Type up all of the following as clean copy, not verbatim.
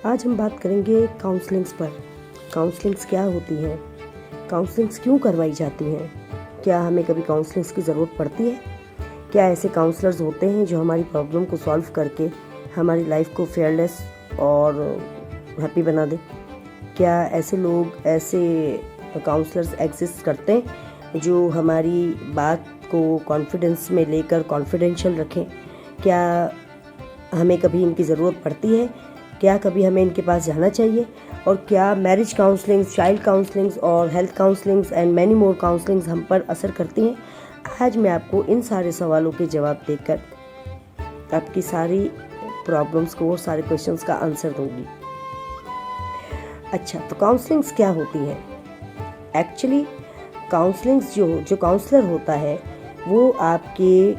आज हम बात करेंगे काउंसलिंग्स पर। काउंसलिंग्स क्या होती हैं, काउंसलिंग्स क्यों करवाई जाती हैं, क्या हमें कभी काउंसलिंग्स की ज़रूरत पड़ती है, क्या ऐसे काउंसलर्स होते हैं जो हमारी प्रॉब्लम को सॉल्व करके हमारी लाइफ को फेयरलेस और हैप्पी बना दें। क्या ऐसे लोग, ऐसे काउंसलर्स एग्जिस्ट करते हैं जो हमारी बात को कॉन्फिडेंस में लेकर कॉन्फिडेंशियल रखें। क्या हमें कभी इनकी ज़रूरत पड़ती है, क्या कभी हमें इनके पास जाना चाहिए, और क्या मैरिज काउंसलिंग्स, चाइल्ड काउंसलिंग्स और health counsellings and many more counsellings हम पर असर करती हैं। आज मैं आपको इन सारे सवालों के जवाब देकर आपकी सारी प्रॉब्लम्स को और सारे क्वेश्चंस का आंसर दूंगी। अच्छा, तो काउंसलिंग्स क्या होती हैं? एक्चुअली काउंसलिंग्स जो काउंसलर होता है वो आपके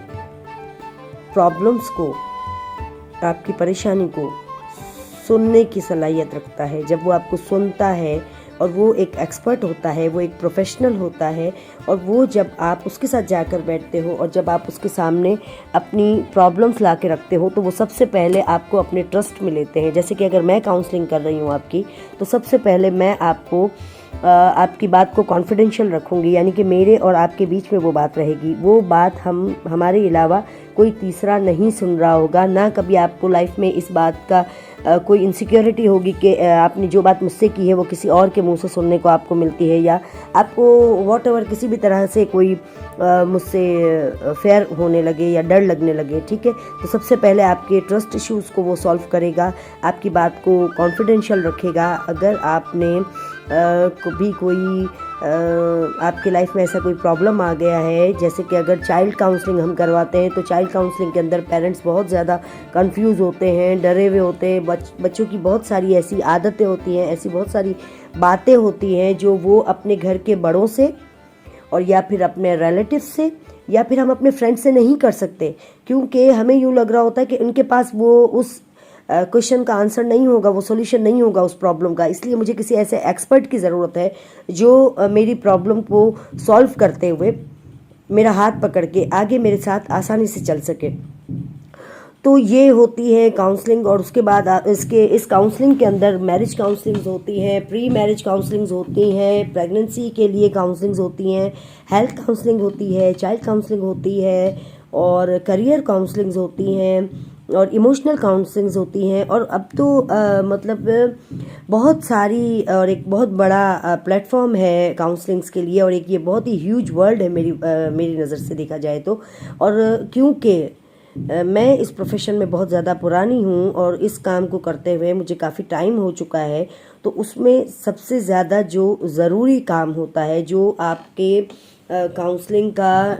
प्रॉब्लम्स को, आपकी परेशानी को सुनने की सलाहियत रखता है। जब वो आपको सुनता है और वो एक एक्सपर्ट होता है, वो एक प्रोफेशनल होता है, और वो जब आप उसके साथ जाकर बैठते हो और जब आप उसके सामने अपनी प्रॉब्लम्स ला के रखते हो तो वो सबसे पहले आपको अपने ट्रस्ट में लेते हैं। जैसे कि अगर मैं काउंसलिंग कर रही हूँ आपकी, तो सबसे पहले मैं आपको आपकी बात को कॉन्फिडेंशियल रखूँगी, यानी कि मेरे और आपके बीच में वो बात रहेगी। वो बात हमारे अलावा कोई तीसरा नहीं सुन रहा होगा। ना कभी आपको लाइफ में इस बात का कोई इनसिक्योरिटी होगी कि आपने जो बात मुझसे की है वो किसी और के मुंह से सुनने को आपको मिलती है, या आपको वॉटएवर किसी भी तरह से कोई मुझसे फेयर होने लगे या डर लगने लगे। ठीक है, तो सबसे पहले आपके ट्रस्ट इश्यूज़ को वो सॉल्व करेगा, आपकी बात को कॉन्फिडेंशियल रखेगा। अगर आपने कभी कोई आपकी लाइफ में ऐसा कोई प्रॉब्लम आ गया है, जैसे कि अगर चाइल्ड काउंसलिंग हम करवाते हैं तो चाइल्ड काउंसलिंग के अंदर पेरेंट्स बहुत ज़्यादा कंफ्यूज होते हैं, डरे हुए होते हैं। बच्चों की बहुत सारी ऐसी आदतें होती हैं, ऐसी बहुत सारी बातें होती हैं जो वो अपने घर के बड़ों से और या फिर अपने रिलेटिव से या फिर हम अपने फ्रेंड से नहीं कर सकते, क्योंकि हमें यूँ लग रहा होता है कि उनके पास वो उस क्वेश्चन का आंसर नहीं होगा, वो सॉल्यूशन नहीं होगा उस प्रॉब्लम का। इसलिए मुझे किसी ऐसे एक्सपर्ट की ज़रूरत है जो मेरी प्रॉब्लम को सॉल्व करते हुए मेरा हाथ पकड़ के आगे मेरे साथ आसानी से चल सके। तो ये होती है काउंसलिंग। और उसके बाद इस काउंसलिंग के अंदर मैरिज काउंसलिंग्स होती हैं, प्री मैरिज काउंसलिंग्स होती हैं, प्रेगनेंसी के लिए काउंसलिंग्स होती हैं, हेल्थ काउंसलिंग होती है, चाइल्ड काउंसलिंग होती है, और करियर काउंसलिंग्स होती हैं, और इमोशनल काउंसलिंग्स होती हैं। और अब तो मतलब बहुत सारी और एक बहुत बड़ा प्लेटफॉर्म है काउंसलिंग्स के लिए, और एक ये बहुत ही ह्यूज वर्ल्ड है मेरी नज़र से देखा जाए तो। और क्योंकि मैं इस प्रोफेशन में बहुत ज़्यादा पुरानी हूँ और इस काम को करते हुए मुझे काफ़ी टाइम हो चुका है, तो उसमें सबसे ज़्यादा जो ज़रूरी काम होता है, जो आपके काउंसलिंग का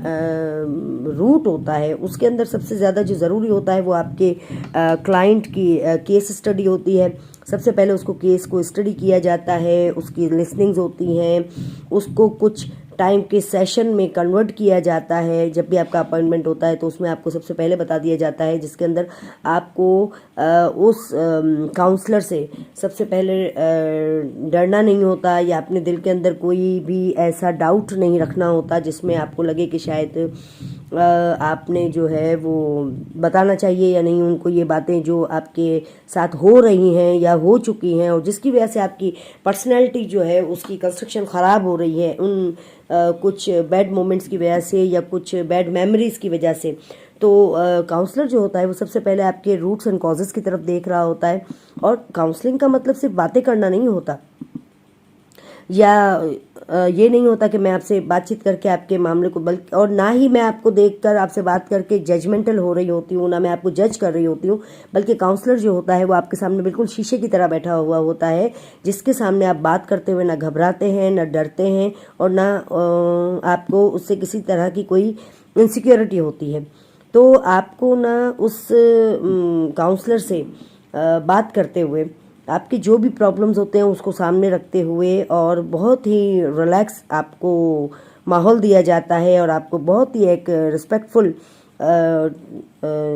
रूट होता है, उसके अंदर सबसे ज़्यादा जो ज़रूरी होता है वो आपके क्लाइंट की केस स्टडी होती है। सबसे पहले उसको केस को स्टडी किया जाता है, उसकी लिसनिंग्स होती हैं, उसको कुछ टाइम के सेशन में कन्वर्ट किया जाता है। जब भी आपका अपॉइंटमेंट होता है तो उसमें आपको सबसे पहले बता दिया जाता है, जिसके अंदर आपको उस काउंसलर से सबसे पहले डरना नहीं होता, या अपने दिल के अंदर कोई भी ऐसा डाउट नहीं रखना होता जिसमें आपको लगे कि शायद आपने जो है वो बताना चाहिए या नहीं उनको ये बातें जो आपके साथ हो रही हैं या हो चुकी हैं, और जिसकी वजह से आपकी पर्सनैलिटी जो है उसकी कंस्ट्रक्शन ख़राब हो रही है उन कुछ बैड मोमेंट्स की वजह से या कुछ बैड मेमोरीज़ की वजह से। तो काउंसलर जो होता है वो सबसे पहले आपके रूट्स एंड कॉजेज़ की तरफ देख रहा होता है। और काउंसलिंग का मतलब सिर्फ बातें करना नहीं होता, या ये नहीं होता कि मैं आपसे बातचीत करके आपके मामले को, बल्कि और ना ही मैं आपको देखकर आपसे बात करके जजमेंटल हो रही होती हूँ, ना मैं आपको जज कर रही होती हूँ, बल्कि काउंसलर जो होता है वो आपके सामने बिल्कुल शीशे की तरह बैठा हुआ होता है, जिसके सामने आप बात करते हुए ना घबराते हैं, ना डरते हैं, और ना आपको उससे किसी तरह की कोई इनसिक्योरिटी होती है। तो आपको ना उस काउंसलर से बात करते हुए आपके जो भी प्रॉब्लम्स होते हैं उसको सामने रखते हुए और बहुत ही रिलैक्स आपको माहौल दिया जाता है, और आपको बहुत ही एक रिस्पेक्टफुल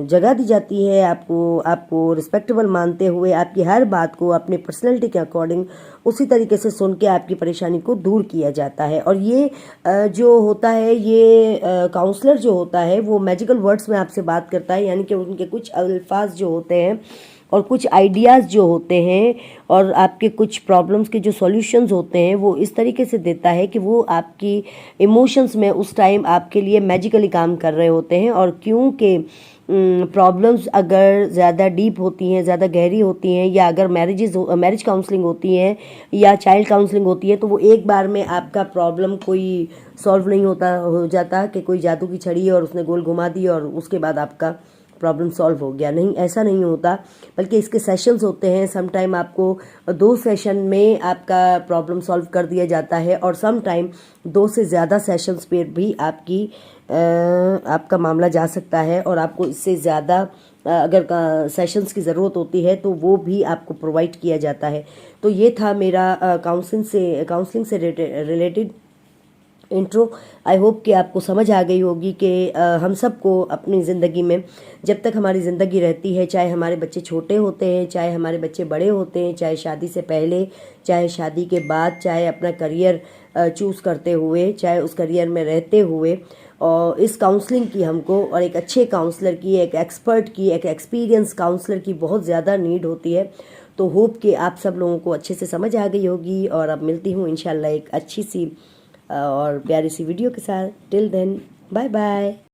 जगह दी जाती है। आपको रिस्पेक्टेबल मानते हुए आपकी हर बात को अपनी पर्सनैलिटी के अकॉर्डिंग उसी तरीके से सुन के आपकी परेशानी को दूर किया जाता है। और ये जो होता है, ये काउंसलर जो होता है वो मैजिकल वर्ड्स में आपसे बात करता है, यानी कि उनके कुछ अल्फाज जो होते हैं और कुछ आइडियाज़ जो होते हैं और आपके कुछ प्रॉब्लम्स के जो सॉल्यूशंस होते हैं वो इस तरीके से देता है कि वो आपकी इमोशंस में उस टाइम आपके लिए मैजिकली काम कर रहे होते हैं। और क्योंकि प्रॉब्लम्स अगर ज़्यादा डीप होती हैं, ज़्यादा गहरी होती हैं, या अगर मैरिज काउंसलिंग होती है या चाइल्ड काउंसलिंग होती है, तो वो एक बार में आपका प्रॉब्लम कोई सॉल्व नहीं हो जाता कि कोई जादू की छड़ी है और उसने गोल घुमा दी और उसके बाद आपका प्रॉब्लम सॉल्व हो गया। नहीं, ऐसा नहीं होता, बल्कि इसके सेशंस होते हैं। सम टाइम आपको 2 सेशन में आपका प्रॉब्लम सॉल्व कर दिया जाता है और सम टाइम 2 से ज़्यादा सेशंस पे भी आपका मामला जा सकता है और आपको इससे ज़्यादा अगर सेशंस की ज़रूरत होती है तो वो भी आपको प्रोवाइड किया जाता है। तो ये था मेरा काउंसलिंग से रिलेटेड इंट्रो। आई होप कि आपको समझ आ गई होगी कि हम सबको अपनी ज़िंदगी में, जब तक हमारी ज़िंदगी रहती है, चाहे हमारे बच्चे छोटे होते हैं, चाहे हमारे बच्चे बड़े होते हैं, चाहे शादी से पहले, चाहे शादी के बाद, चाहे अपना करियर चूज़ करते हुए, चाहे उस करियर में रहते हुए, और इस काउंसलिंग की हमको, और एक अच्छे काउंसलर की, एक एक्सपर्ट की, एक एक्सपीरियंस काउंसलर की बहुत ज़्यादा नीड होती है। तो होप कि आप सब लोगों को अच्छे से समझ आ गई होगी। और अब मिलती हूँ इंशाल्लाह एक अच्छी सी और प्यारी सी वीडियो के साथ। Till then, bye bye.